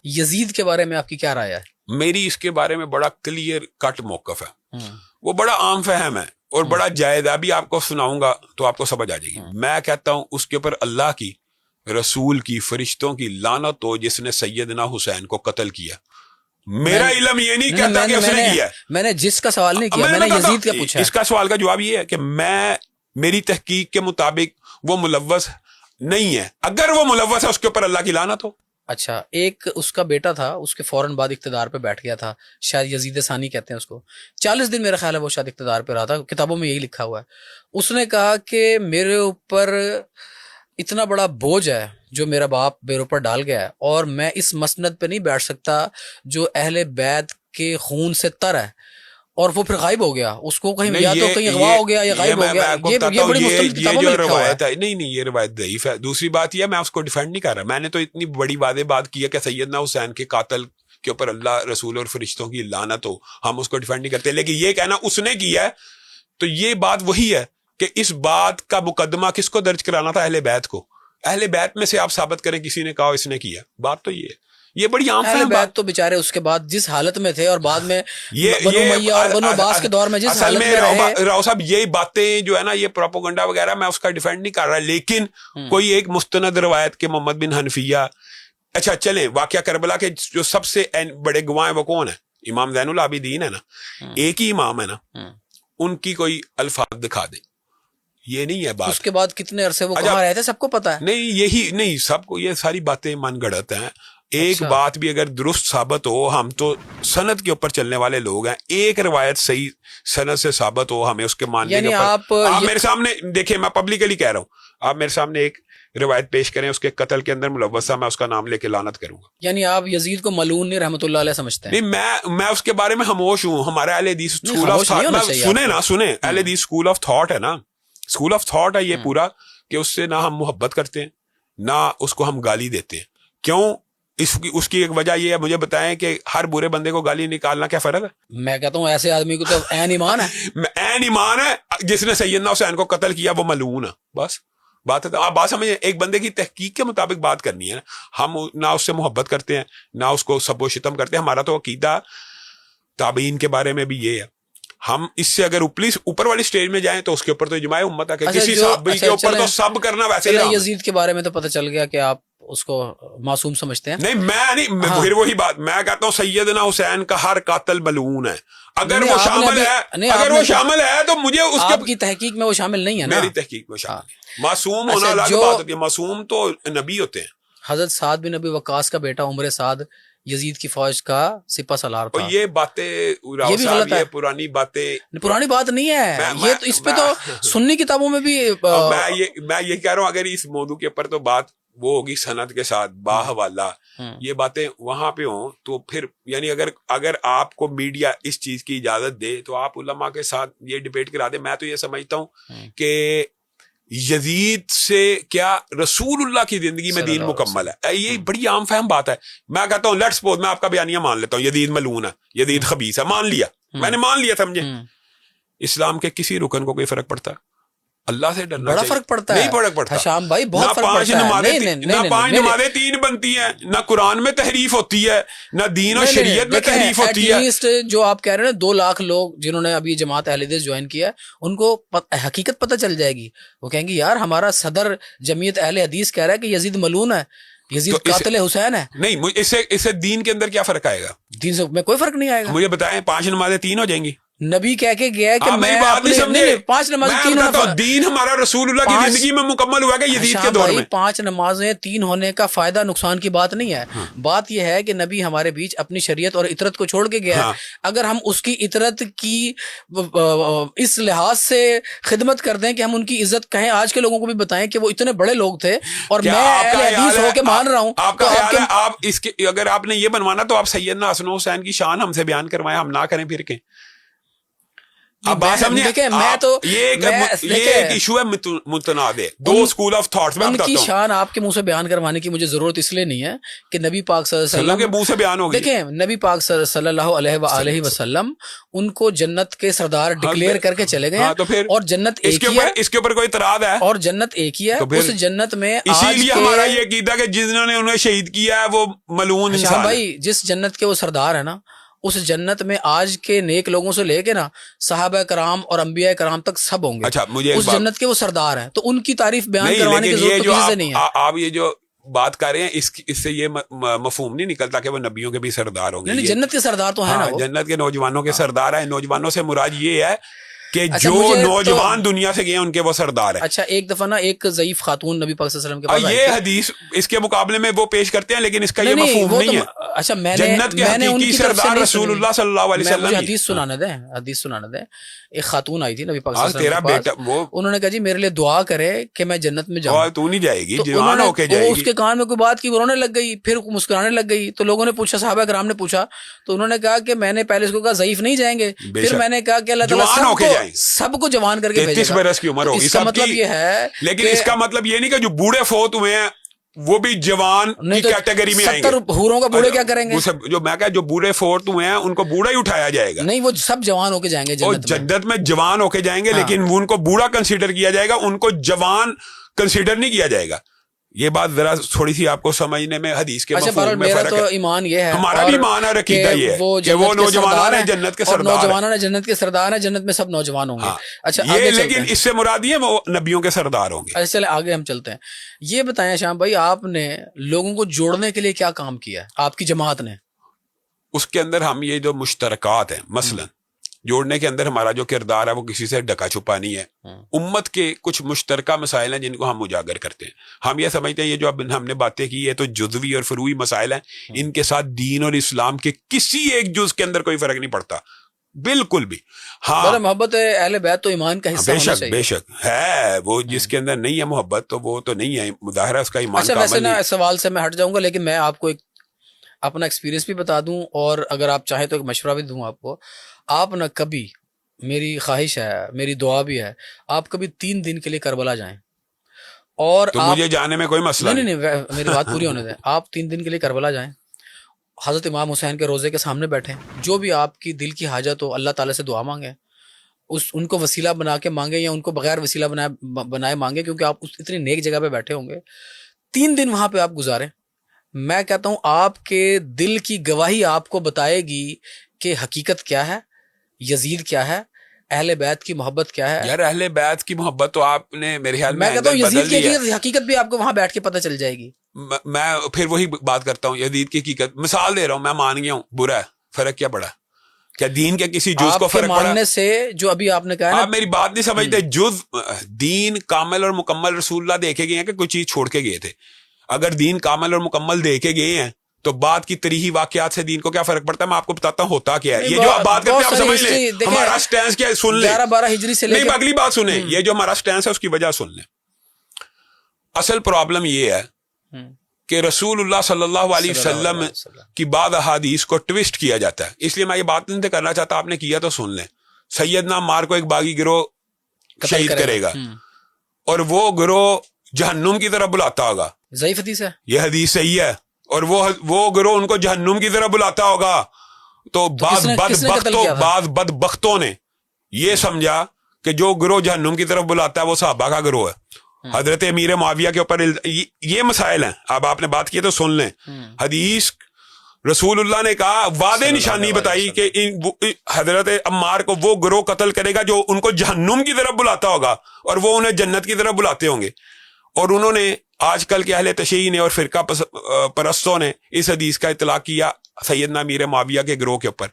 یزید کے بارے میں آپ کی کیا رائے ہے؟ میری اس کے بارے میں بڑا کلیئر کٹ موقف ہے، وہ بڑا عام فہم ہے اور بڑا جائز، ابھی آپ کو سناؤں گا تو آپ کو سمجھ آ جائے گی۔ میں کہتا ہوں اس کے اوپر اللہ کی، رسول کی، فرشتوں کی لعنت ہو جس نے سیدنا حسین کو قتل کیا۔ میرا علم یہ نہیں کہتا کہ اس نے کیا، میں نے جس کا سوال نہیں کیا، میں نے یزید کا پوچھا۔ اس کا سوال کا جواب یہ ہے کہ میری تحقیق کے مطابق وہ ملوث نہیں ہے، اگر وہ ملوث ہے اس کے اوپر اللہ کی لعنت ہو۔ اچھا، ایک اس کا بیٹا تھا، اس کے فوراً بعد اقتدار پہ بیٹھ گیا تھا، شاید یزید ثانی کہتے ہیں اس کو، 40 دن میرا خیال ہے وہ شاید اقتدار پہ رہا تھا، کتابوں میں یہی لکھا ہوا ہے۔ اس نے کہا کہ میرے اوپر اتنا بڑا بوجھ ہے جو میرا باپ میرے اوپر ڈال گیا ہے، اور میں اس مسند پہ نہیں بیٹھ سکتا جو اہل بیت کے خون سے تر ہے، اور وہ پھر غائب ہو گیا، اس کو کہیں یا تو کہیں اغوا ہو گیا یا غائب ہو گیا۔ یہ بڑی مختلف کتابوں میں لکھا ہوا ہے۔ نہیں یہ روایت ضعیف ہے۔ دوسری بات یہ ہے، میں اس کو ڈیفینڈ نہیں کر رہا، میں نے تو اتنی بڑی واضح بات کی ہے کہ سیدنا حسین کے قاتل کے اوپر اللہ، رسول اور فرشتوں کی لعنت ہو، ہم اس کو ڈیفینڈ نہیں کرتے، لیکن یہ کہنا اس نے کیا ہے تو یہ بات وہی ہے کہ اس بات کا مقدمہ کس کو درج کرانا تھا؟ اہل بیت کو۔ اہل بیت میں سے آپ ثابت کریں کسی نے کہا اس نے کیا، بات تو یہ ہے۔ یہ بڑی عام اہل بیت تو بیچارے اس کے بعد جس حالت میں تھے، اور بعد میں بنو امیہ اور بنو عباس کے دور میں جس حالت میں رہے۔ راؤ صاحب یہ باتیں جو ہے نا، یہ پروپیگنڈا وغیرہ، میں اس کا ڈیفینڈ نہیں کر رہا، لیکن کوئی ایک مستند روایت کے محمد بن حنفیہ، اچھا چلیں واقعہ کربلا کے جو سب سے بڑے گواہ ہیں وہ کون ہے؟ امام زین العابدین ہے نا، ایک ہی امام ہے نا، ان کی کوئی الفاظ دکھا دیں۔ یہ نہیں ہے بات۔ اس کے بعد کتنے عرصے وہ کہاں رہے تھے سب کو پتا ہے؟ نہیں یہی نہیں، سب کو یہ ساری باتیں من گڑت ہیں۔ ایک بات بھی اگر درست ثابت ہو، ہم تو سند کے اوپر چلنے والے لوگ ہیں، ایک روایت صحیح سند سے ثابت ہو، ہمیں اس کے ماننے کے اوپر۔ آپ میرے سامنے دیکھیں، میں پبلکلی کہہ رہا ہوں، آپ میرے سامنے ایک روایت پیش کریں اس کے قتل کے اندر ملوثہ، میں اس کا نام لے کے لعنت کروں گا۔ یعنی آپ یزید کو ملعون نہیں رحمۃ اللہ علیہ سمجھتے ہیں؟ نہیں، میں اس کے بارے میں خاموش ہوں۔ ہمارے اہل حدیث اسکول آف تھاٹ، سنیں اہل حدیث اسکول آف تھاٹ ہے نا، اسکول آف تھاٹ ہے یہ پورا، کہ اس سے نہ ہم محبت کرتے ہیں نہ اس کو ہم گالی دیتے ہیں۔ کیوں؟ اس کی ایک وجہ یہ ہے، مجھے بتائیں کہ ہر برے بندے کو گالی نکالنا کیا فرض ہے؟ میں کہتا ہوں ایسے آدمی کو تو عین ایمان ہے، عین ایمان ہے، جس نے سیدنا حسین کو قتل کیا وہ ملعون ہے، بس بات ہے۔ آپ بات سمجھیں، ایک بندے کی تحقیق کے مطابق بات کرنی ہے نا، ہم نہ اس سے محبت کرتے ہیں نہ اس کو سب و شتم کرتے ہیں۔ ہمارا تو عقیدہ تابعین کے بارے میں بھی یہ ہے، ہم اس سے اگر اوپر والی سٹیج میں جائیں تو اس کے اوپر تو اجماع امت ہے کہ کسی صحابی کے اوپر تو سب کرنا ویسے ہی۔ یزید کے بارے میں تو پتہ چل گیا کہ آپ اس کو معصوم سمجھتے ہیں۔ نہیں، پھر وہی بات میں کہتا ہوں، سیدنا حسین کا ہر قاتل ملعون ہے۔ اگر وہ شامل ہے تو مجھے اس آپ کی تحقیق میں وہ شامل نہیں ہے نا؟ میری تحقیق میں شامل ہے۔ معصوم ہونا الگ بات ہوتی ہے، معصوم تو نبی ہوتے ہیں۔ حضرت سعد بن ابی وقاص کا بیٹا عمر سعد یزید کی فوج کا سپہ سالار تھا۔ یہ باتیں یہ پرانی باتیں، پرانی بات نہیں ہے یہ تو، اس پہ تو سنی کتابوں میں بھی میں یہ کہہ رہا ہوں، اگر اس موضوع کے اوپر تو بات وہ ہوگی سند کے ساتھ باحوالہ، یہ باتیں وہاں پہ ہوں تو پھر یعنی اگر آپ کو میڈیا اس چیز کی اجازت دے تو آپ علماء کے ساتھ یہ ڈیبیٹ کرا دیں۔ میں تو یہ سمجھتا ہوں کہ یزید سے کیا رسول اللہ کی زندگی میں دین مکمل ہے، یہ بڑی عام فہم بات ہے۔ میں کہتا ہوں لیٹس سپوز میں آپ کا بیانیہ مان لیتا ہوں، یزید ملعون ہے، یزید خبیث ہے، مان لیا، میں نے مان لیا، سمجھے؟ اسلام کے کسی رکن کو کوئی فرق پڑتا ہے؟ اللہ سے ڈرنا بڑا فرق پڑتا ہے۔ نہیں فرق پڑتا شام بھائی، بہت فرق پڑتا ہے۔ نہ 5 نمازیں 3 بنتی ہیں، نہ قرآن میں تحریف ہوتی ہے، نہ دین و شریعت میں تحریف ہوتی ہے۔ جو آپ کہہ رہے ہیں 2 لاکھ لوگ جنہوں نے ابھی جماعت اہل حدیث جوائن کیا ہے، ان کو حقیقت پتہ چل جائے گی، وہ کہیں گے یار ہمارا صدر جمعیت اہل حدیث کہہ رہا ہے کہ یزید ملعون ہے، یزید قاتل حسین ہے۔ نہیں، اس سے دین کے اندر کیا فرق آئے گا؟ دین سے میں کوئی فرق نہیں آئے گا۔ مجھے بتائیں 5 نمازیں 3 ہو جائیں گی؟ نبی کہہ کے گیا ہے کہ میں 5 نمازیں 3 دین ہمارا رسول اللہ کی زندگی میں مکمل ہوا کہ یزید کے دور میں 5 نمازیں 3 ہونے کا فائدہ نقصان کی بات نہیں ہے۔ بات یہ ہے کہ نبی ہمارے بیچ اپنی شریعت اور اطرت کو چھوڑ کے گیا ہے، اگر ہم اس کی اطرت کی اس لحاظ سے خدمت کر دیں کہ ہم ان کی عزت کہیں، آج کے لوگوں کو بھی بتائیں کہ وہ اتنے بڑے لوگ تھے اور میں اہل حدیث ہو کے مان رہا ہوں، آپ کا خیال ہے آپ اس کے اگر آپ نے یہ بنوانا تو آپ سیدنا حسن حسین کی شان ہم سے بیان کروائیں، ہم نہ کریں پھر کے؟ اب بات سمجھے، دیکھیں میں تو یہ ایک ایشو ہے متنازع، دو اسکول آف تھاٹس. میں ان بتاتا کی ہوں، شان آپ کے منہ سے بیان کروانے کی مجھے ضرورت اس لیے نہیں ہے کہ نبی پاک صلی اللہ علیہ اللہ کے وسلم، منہ سے بیان ہوگی. دیکھیں نبی پاک صلی اللہ علیہ وآلہ وسلم ان کو جنت کے سردار ڈکلیئر کر کے چلے گئے ہاں تو پھر اور جنت اس ایک کے ہی ہے، اوپر اس کے اوپر کوئی اعتراض ہے؟ اور جنت ایک ہی ہے. اس جنت میں اسی لیے ہمارا یہ عقیدہ کہ جنہوں نے انہیں شہید کیا ہے وہ ملعون انسان ہے. بھائی جس جنت کے وہ سردار ہے نا، اس جنت میں آج کے نیک لوگوں سے لے کے نا صحابہ کرام اور انبیاء کرام تک سب ہوں گے. اچھا مجھے اس جنت کے وہ سردار ہیں، تو ان کی تعریف بیان کروانے کی ضرورت تو کسی سے نہیں ہے. آپ یہ جو بات کر رہے ہیں اس سے یہ مفہوم نہیں نکلتا کہ وہ نبیوں کے بھی سردار ہوں گے. نہیں جنت کے سردار تو ہیں نا، جنت کے نوجوانوں کے سردار ہیں. نوجوانوں سے مراد یہ ہے کہ جو نوجوان دنیا سے گئے ہیں ان کے وہ سردار ہیں. اچھا ایک دفعہ نا ایک ضعیف خاتون نبی پاک صلی اللہ علیہ وسلم کے پاس آئی یہ حدیث اس کے مقابلے میں وہ پیش کرتے ہیں، لیکن اس کا یہ مفہوم نہیں ہے. اچھا جنت کے حقیقی سردار رسول اللہ صلی اللہ علیہ وسلم. حدیث سنانے دیں. ایک خاتون آئی تھی نبی پاک صلی اللہ علیہ وسلم کے پاس، انہوں نے کہا جی میرے لیے دعا کرے کہ میں جنت میں جاؤں. تو نہیں جائے گی، جوان ہو کے جائے گی. اس کے کان میں کوئی بات کی، وہ رونے لگ گئی، پھر مسکرانے لگ گئی. تو لوگوں نے پوچھا، صحابہ کرام نے پوچھا، تو انہوں نے کہا کہ میں نے پہلے اس کو کہا ضعیف نہیں جائیں گے، پھر میں نے کہا کہ اللہ تعالیٰ سب کو جوان کر کے 33 برس کی عمر ہوگی. اس کا مطلب یہ ہے، لیکن اس کا مطلب یہ نہیں کہ جو بوڑھے فوت ہوئے ہیں وہ بھی جوان کی کیٹیگری میں آئیں گے. 70 حوروں کا بوڑھے کیا کریں گے؟ جو میں کہا جو بوڑھے فوت ہوئے ہیں ان کو بوڑھا ہی اٹھایا جائے گا. نہیں وہ سب جوان ہو کے جائیں گے جنت میں جوان ہو کے جائیں گے، لیکن وہ ان کو بوڑھا کنسیڈر کیا جائے گا، ان کو جوان کنسیڈر نہیں کیا جائے گا. یہ بات ذرا تھوڑی سی آپ کو سمجھنے میں حدیث کے مفہوم میں فرق ہے. ایمان یہ ہے، ہمارا بھی ایمان اور عقیدہ یہ ہے کہ وہ نوجوانوں نے جنت کے سردار ہیں. نوجوانوں نے جنت کے سردار ہیں، جنت میں سب نوجوان ہوں گے. اچھا یہ لیکن اس سے مراد یہ وہ نبیوں کے سردار ہوں گے. اچھا چلے آگے ہم چلتے ہیں. یہ بتائیں شام بھائی، آپ نے لوگوں کو جوڑنے کے لیے کیا کام کیا ہے آپ کی جماعت نے؟ اس کے اندر ہم یہ جو مشترکات ہیں، مثلا جوڑنے کے اندر ہمارا جو کردار ہے وہ کسی سے ڈکا چھپا نہیں ہے. امت کے کچھ مشترکہ مسائل ہیں جن کو ہم اجاگر کرتے ہیں. ہم یہ سمجھتے ہیں یہ جو اب ہم نے باتیں کی یہ تو جزوی اور فروعی مسائل ہیں، ان کے ساتھ دین اور اسلام کے کسی ایک جز کے اندر کوئی فرق نہیں پڑتا بالکل بھی. ہاں محبت اہل بیت تو ایمان کا حصہ ہونا چاہیے. بے شک ہے، وہ جس کے اندر نہیں ہے محبت تو وہ تو نہیں ہے، مظاہرہ اس کا ایمان اچھا کامل ویسے نہیں. نا سوال سے میں ہٹ جاؤں گا، لیکن میں آپ کو ایک اپنا ایکسپیرینس بھی بتا دوں، اور اگر آپ چاہیں تو ایک مشورہ بھی دوں آپ کو. آپ نہ کبھی، میری خواہش ہے، میری دعا بھی ہے، آپ کبھی 3 دن کے لیے کربلا جائیں. اور تو مجھے جانے میں کوئی مسئلہ نہیں، میری بات پوری ہونے دیں. آپ 3 دن کے لیے کربلا جائیں، حضرت امام حسین کے روزے کے سامنے بیٹھیں، جو بھی آپ کی دل کی حاجت ہو اللہ تعالیٰ سے دعا مانگیں. ان کو وسیلہ بنا کے مانگیں یا ان کو بغیر وسیلہ بنائے مانگیں، کیونکہ آپ اتنی نیک جگہ پہ بیٹھے ہوں گے. 3 دن وہاں پہ آپ گزاریں. میں کہتا ہوں آپ کے دل کی گواہی آپ کو بتائے گی کہ حقیقت کیا ہے، یزید کیا ہے، اہل بیت کی محبت کیا ہے. یار اہل بیت کی محبت تو آپ نے میرے خیال میں کہتا ہوں یزید کی حقیقت بھی آپ کو وہاں بیٹھ کے پتہ چل جائے گی. میں پھر وہی بات کرتا ہوں، یزید کی حقیقت مثال دے رہا ہوں. میں مان گیا ہوں برا ہے، فرق کیا پڑا؟ کیا دین کے کسی جز کو فرق پڑا؟ ماننے سے جو ابھی آپ نے کہا، آپ میری بات نہیں سمجھتے. جز دین کامل اور مکمل رسول اللہ دیکھے گئے ہیں کہ کوئی چیز چھوڑ کے گئے تھے؟ اگر دین کامل اور مکمل دیکھے گئے ہیں تو بعد کی تاریخی واقعات سے دین کو کیا فرق پڑتا ہے؟ میں آپ کو بتاتا ہوں ہوتا کیا ہے. یہ جو آپ بات کرتے ہیں آپ سمجھ لیں، ہمارا سٹینس کیا ہے سن لیں. 11-12 ہجری سے نہیں، اگلی بات سنیں. یہ جو ہمارا سٹینس ہے اس کی وجہ سن لیں. اصل پرابلم یہ ہے کہ رسول اللہ صلی اللہ علیہ وسلم کی بعض احادیث کو ٹویسٹ کیا جاتا ہے. اس لیے میں یہ بات نہیں کرنا چاہتا، آپ نے کیا تو سن لیں. سیدنا عمار کو ایک باغی گروہ شہید کرے گا اور وہ گروہ جہنم کی طرف بلاتا ہوگا. ضعیف حدیث ہے، یہ حدیث صحیح ہے. اور وہ گروہ ان کو جہنم کی طرف بلاتا ہوگا. تو بعض بدبختوں نے یہ سمجھا کہ جو گروہ جہنم کی طرف بلاتا ہے وہ صحابہ کا گروہ ہے. حضرت امیر معاویہ کے اوپر یہ مسائل ہیں. اب آپ نے بات کی تو سن لیں. حدیث رسول اللہ نے کہا واضح نشانی بتائی کہ حضرت عمار کو وہ گروہ قتل کرے گا جو ان کو جہنم کی طرف بلاتا ہوگا اور وہ انہیں جنت کی طرف بلاتے ہوں گے. اور انہوں نے آج کل کے اہل تشیع نے اور فرقہ پرستوں نے اس حدیث کا اطلاق کیا سیدنا امیر معاویہ کے گروہ کے اوپر.